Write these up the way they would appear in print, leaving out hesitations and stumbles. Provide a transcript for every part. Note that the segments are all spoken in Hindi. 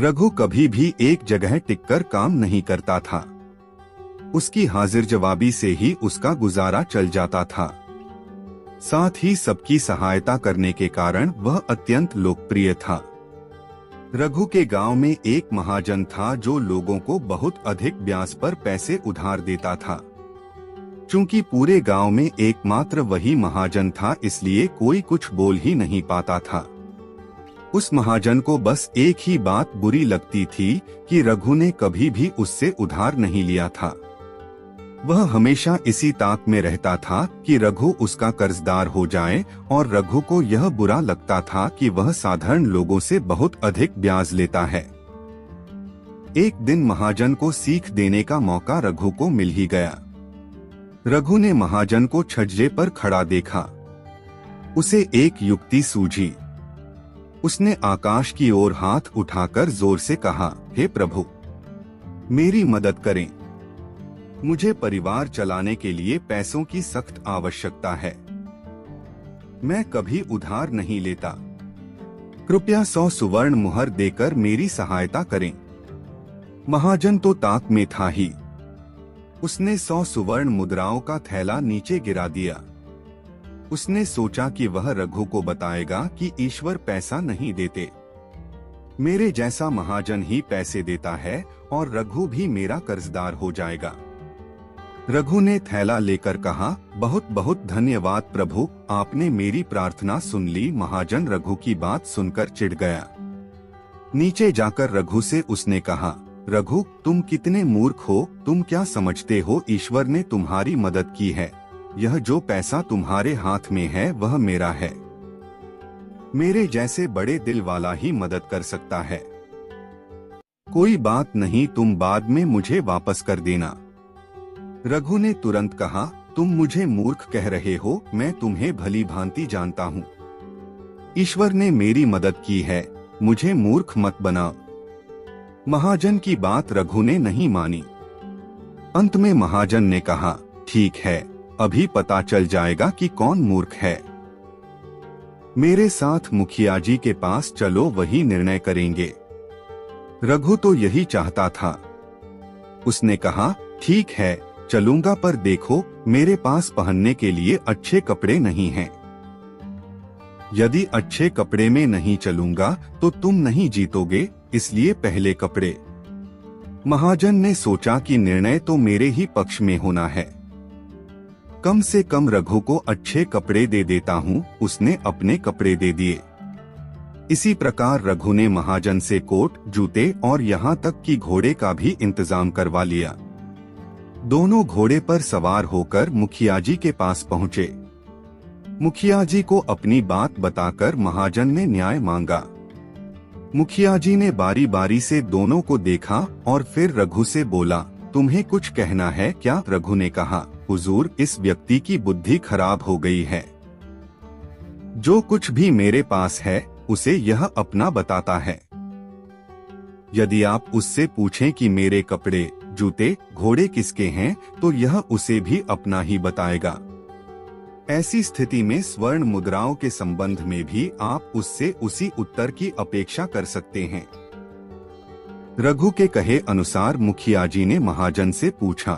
रघु कभी भी एक जगह टिककर काम नहीं करता था। उसकी हाजिर जवाबी से ही उसका गुजारा चल जाता था। साथ ही सबकी सहायता करने के कारण वह अत्यंत लोकप्रिय था। रघु के गांव में एक महाजन था जो लोगों को बहुत अधिक ब्याज पर पैसे उधार देता था। चूंकि पूरे गांव में एकमात्र वही महाजन था, इसलिए कोई कुछ बोल ही नहीं पाता था। उस महाजन को बस एक ही बात बुरी लगती थी कि रघु ने कभी भी उससे उधार नहीं लिया था। वह हमेशा इसी ताक में रहता था कि रघु उसका कर्जदार हो जाए, और रघु को यह बुरा लगता था कि वह साधारण लोगों से बहुत अधिक ब्याज लेता है। एक दिन महाजन को सीख देने का मौका रघु को मिल ही गया। रघु ने महाजन को छज्जे पर खड़ा देखा। उसे एक युक्ति सूझी। उसने आकाश की ओर हाथ उठाकर जोर से कहा, हे प्रभु, मेरी मदद करें। मुझे परिवार चलाने के लिए पैसों की सख्त आवश्यकता है। मैं कभी उधार नहीं लेता। कृपया 100 सुवर्ण मुहर देकर मेरी सहायता करें। महाजन तो ताक में था ही। उसने 100 सुवर्ण मुद्राओं का थैला नीचे गिरा दिया। उसने सोचा कि वह रघु को बताएगा कि ईश्वर पैसा नहीं देते। मेरे जैसा महाजन ही पैसे देता है और रघु भी मेरा कर्जदार हो जाएगा। रघु ने थैला लेकर कहा, बहुत बहुत धन्यवाद प्रभु, आपने मेरी प्रार्थना सुन ली। महाजन रघु की बात सुनकर चिढ़ गया। नीचे जाकर रघु से उसने कहा, रघु, तुम कितने मूर्ख हो। तुम क्या समझते हो ईश्वर ने तुम्हारी मदद की है। यह जो पैसा तुम्हारे हाथ में है वह मेरा है। मेरे जैसे बड़े दिल वाला ही मदद कर सकता है। कोई बात नहीं, तुम बाद में मुझे वापस कर देना। रघु ने तुरंत कहा, तुम मुझे मूर्ख कह रहे हो। मैं तुम्हें भली भांति जानता हूँ। ईश्वर ने मेरी मदद की है, मुझे मूर्ख मत बना। महाजन की बात रघु ने नहीं मानी। अंत में महाजन ने कहा, ठीक है, अभी पता चल जाएगा कि कौन मूर्ख है। मेरे साथ मुखिया जी के पास चलो, वही निर्णय करेंगे। रघु तो यही चाहता था। उसने कहा, ठीक है, चलूंगा, पर देखो, मेरे पास पहनने के लिए अच्छे कपड़े नहीं हैं। यदि अच्छे कपड़े में नहीं चलूंगा तो तुम नहीं जीतोगे, इसलिए पहले कपड़े। महाजन ने सोचा कि निर्णय तो मेरे ही पक्ष में होना है। कम से कम रघु को अच्छे कपड़े दे देता हूँ। उसने अपने कपड़े दे दिए। इसी प्रकार रघु ने महाजन से कोट, जूते और यहाँ तक कि घोड़े का भी इंतजाम करवा लिया। दोनों घोड़े पर सवार होकर मुखिया जी के पास पहुँचे। मुखिया जी को अपनी बात बताकर महाजन ने न्याय मांगा। मुखिया जी ने बारी बारी से दोनों को देखा और फिर रघु से बोला, तुम्हें कुछ कहना है क्या? रघु ने कहा, हुजूर, इस व्यक्ति की बुद्धि खराब हो गई है। जो कुछ भी मेरे पास है उसे यह अपना बताता है। यदि आप उससे पूछें कि मेरे कपड़े, जूते, घोड़े किसके हैं, तो यह उसे भी अपना ही बताएगा। ऐसी स्थिति में स्वर्ण मुद्राओं के संबंध में भी आप उससे उसी उत्तर की अपेक्षा कर सकते हैं। रघु के कहे अनुसार मुखिया जी ने महाजन से पूछा।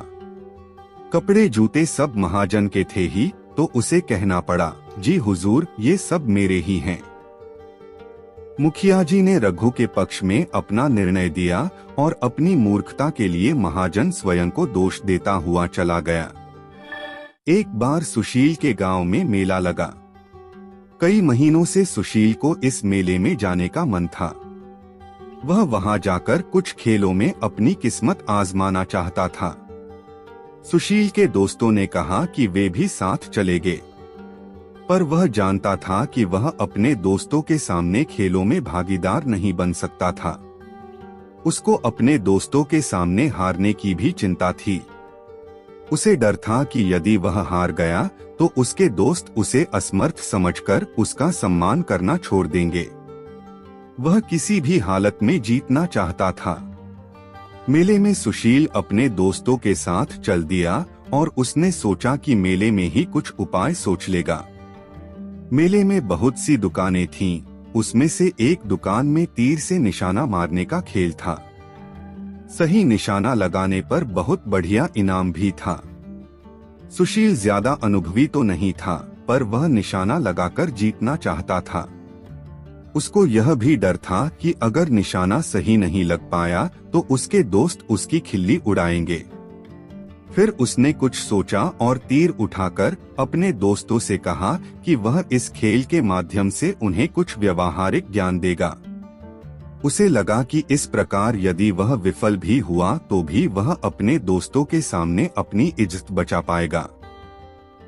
कपड़े जूते सब महाजन के थे ही, तो उसे कहना पड़ा, जी हुजूर, ये सब मेरे ही हैं। मुखिया जी ने रघु के पक्ष में अपना निर्णय दिया और अपनी मूर्खता के लिए महाजन स्वयं को दोष देता हुआ चला गया। एक बार सुशील के गांव में मेला लगा। कई महीनों से सुशील को इस मेले में जाने का मन था। वह वहां जाकर कुछ खेलों में अपनी किस्मत आजमाना चाहता था। सुशील के दोस्तों ने कहा कि वे भी साथ चले गए, पर वह जानता था कि वह अपने दोस्तों के सामने खेलों में भागीदार नहीं बन सकता था। उसको अपने दोस्तों के सामने हारने की भी चिंता थी। उसे डर था कि यदि वह हार गया तो उसके दोस्त उसे असमर्थ समझकर उसका सम्मान करना छोड़ देंगे। वह किसी भी हालत में जीतना चाहता था। मेले में सुशील अपने दोस्तों के साथ चल दिया और उसने सोचा कि मेले में ही कुछ उपाय सोच लेगा। मेले में बहुत सी दुकानें थीं। उसमें से एक दुकान में तीर से निशाना मारने का खेल था। सही निशाना लगाने पर बहुत बढ़िया इनाम भी था। सुशील ज्यादा अनुभवी तो नहीं था, पर वह निशाना लगाकर जीतना चाहता था। उसको यह भी डर था कि अगर निशाना सही नहीं लग पाया तो उसके दोस्त उसकी खिल्ली उड़ाएंगे। फिर उसने कुछ सोचा और तीर उठाकर अपने दोस्तों से कहा कि वह इस खेल के माध्यम से उन्हें कुछ व्यवहारिक ज्ञान देगा। उसे लगा कि इस प्रकार यदि वह विफल भी हुआ तो भी वह अपने दोस्तों के सामने अपनी इज्जत बचा पाएगा।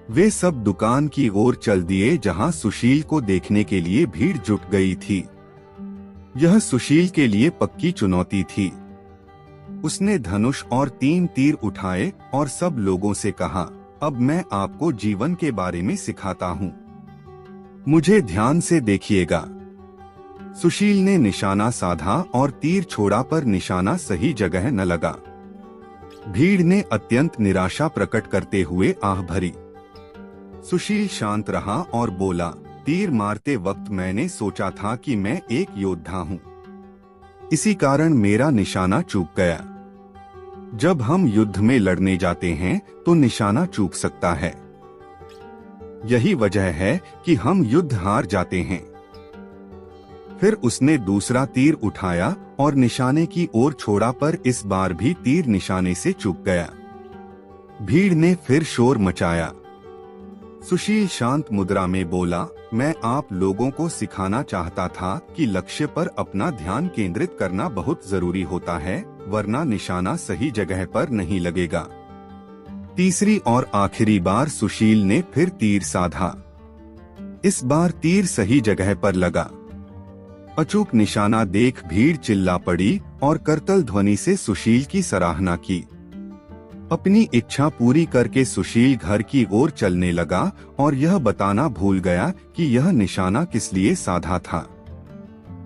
वे सब दुकान की ओर चल दिए जहां सुशील को देखने के लिए भीड़ जुट गई थी। यह सुशील के लिए पक्की चुनौती थी। उसने धनुष और 3 तीर उठाए और सब लोगों से कहा, अब मैं आपको जीवन के बारे में सिखाता हूँ, मुझे ध्यान से देखिएगा। सुशील ने निशाना साधा और तीर छोड़ा, पर निशाना सही जगह न लगा। भीड़ ने अत्यंत निराशा प्रकट करते हुए आह भरी। सुशील शांत रहा और बोला, तीर मारते वक्त मैंने सोचा था कि मैं एक योद्धा हूँ, इसी कारण मेरा निशाना चूक गया। जब हम युद्ध में लड़ने जाते हैं तो निशाना चूक सकता है। यही वजह है कि हम युद्ध हार जाते हैं। फिर उसने दूसरा तीर उठाया और निशाने की ओर छोड़ा, पर इस बार भी तीर निशाने से चूक गया। भीड़ ने फिर शोर मचाया। सुशील शांत मुद्रा में बोला, मैं आप लोगों को सिखाना चाहता था कि लक्ष्य पर अपना ध्यान केंद्रित करना बहुत जरूरी होता है, वरना निशाना सही जगह पर नहीं लगेगा। तीसरी और आखिरी बार सुशील ने फिर तीर साधा। इस बार तीर सही जगह पर लगा। अचूक निशाना देख भीड़ चिल्ला पड़ी और करतल ध्वनि से सुशील की सराहना की। अपनी इच्छा पूरी करके सुशील घर की ओर चलने लगा और यह बताना भूल गया कि यह निशाना किस लिए साधा था।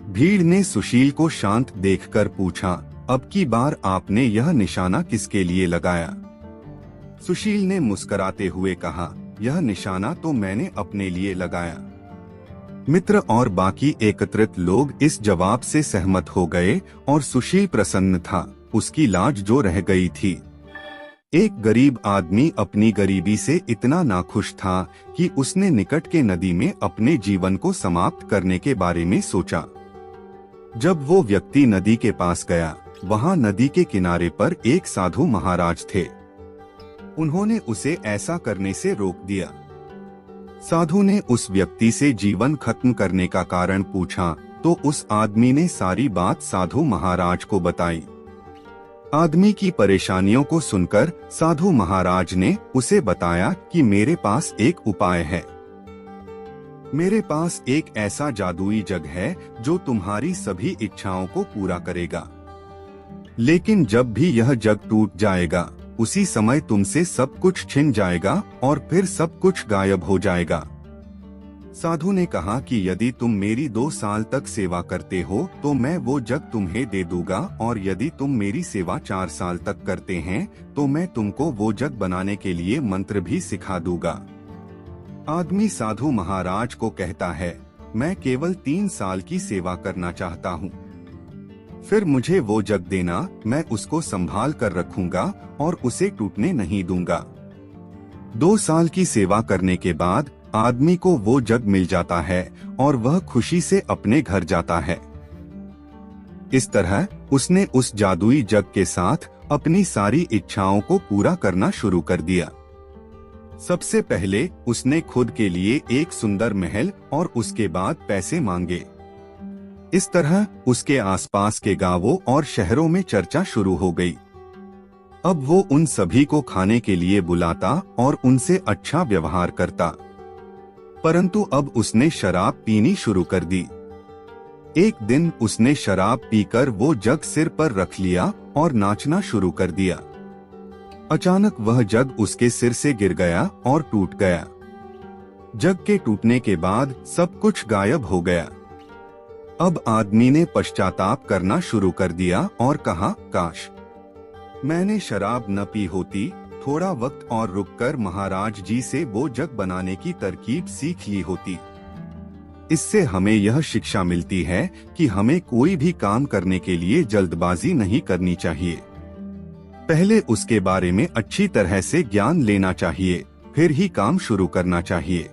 भीड़ ने सुशील को शांत देखकर पूछा, अब की बार आपने यह निशाना किसके लिए लगाया? सुशील ने मुस्कुराते हुए कहा, यह निशाना तो मैंने अपने लिए लगाया। मित्र और बाकी एकत्रित लोग इस जवाब से सहमत हो गए और सुशील प्रसन्न था, उसकी लाज जो रह गई थी। एक गरीब आदमी अपनी गरीबी से इतना नाखुश था कि उसने निकट के नदी में अपने जीवन को समाप्त करने के बारे में सोचा। जब वो व्यक्ति नदी के पास गया, वहां नदी के किनारे पर एक साधु महाराज थे। उन्होंने उसे ऐसा करने से रोक दिया। साधु ने उस व्यक्ति से जीवन खत्म करने का कारण पूछा तो उस आदमी ने सारी बात साधु महाराज को बताई। आदमी की परेशानियों को सुनकर साधु महाराज ने उसे बताया कि मेरे पास एक उपाय है। मेरे पास एक ऐसा जादुई जग है जो तुम्हारी सभी इच्छाओं को पूरा करेगा। लेकिन जब भी यह जग टूट जाएगा, उसी समय तुमसे सब कुछ छिन जाएगा और फिर सब कुछ गायब हो जाएगा। साधु ने कहा कि यदि तुम मेरी 2 साल तक सेवा करते हो तो मैं वो जग तुम्हें दे दूंगा, और यदि तुम मेरी सेवा 4 साल तक करते हैं तो मैं तुमको वो जग बनाने के लिए मंत्र भी सिखा दूंगा। आदमी साधु महाराज को कहता है, मैं केवल 3 साल की सेवा करना चाहता हूँ, फिर मुझे वो जग देना, मैं उसको संभाल कर रखूंगा और उसे टूटने नहीं दूंगा। 2 साल की सेवा करने के बाद आदमी को वो जग मिल जाता है और वह खुशी से अपने घर जाता है। इस तरह उसने उस जादुई जग के साथ अपनी सारी इच्छाओं को पूरा करना शुरू कर दिया। सबसे पहले उसने खुद के लिए एक सुंदर महल और उसके बाद पैसे मांगे। इस तरह उसके आसपास के गांवों और शहरों में चर्चा शुरू हो गई। अब वो उन सभी को खाने के लिए बुलाता और उनसे अच्छा व्यवहार करता। परंतु अब उसने शराब पीनी शुरू कर दी। एक दिन उसने शराब पीकर वो जग सिर पर रख लिया और नाचना शुरू कर दिया। अचानक वह जग उसके सिर से गिर गया और टूट गया। जग के टूटने के बाद सब कुछ गायब हो गया। अब आदमी ने पश्चाताप करना शुरू कर दिया और कहा, काश मैंने शराब न पी होती, थोड़ा वक्त और रुककर महाराज जी से वो जग बनाने की तरकीब सीख ली होती। इससे हमें यह शिक्षा मिलती है कि हमें कोई भी काम करने के लिए जल्दबाजी नहीं करनी चाहिए। पहले उसके बारे में अच्छी तरह से ज्ञान लेना चाहिए, फिर ही काम शुरू करना चाहिए।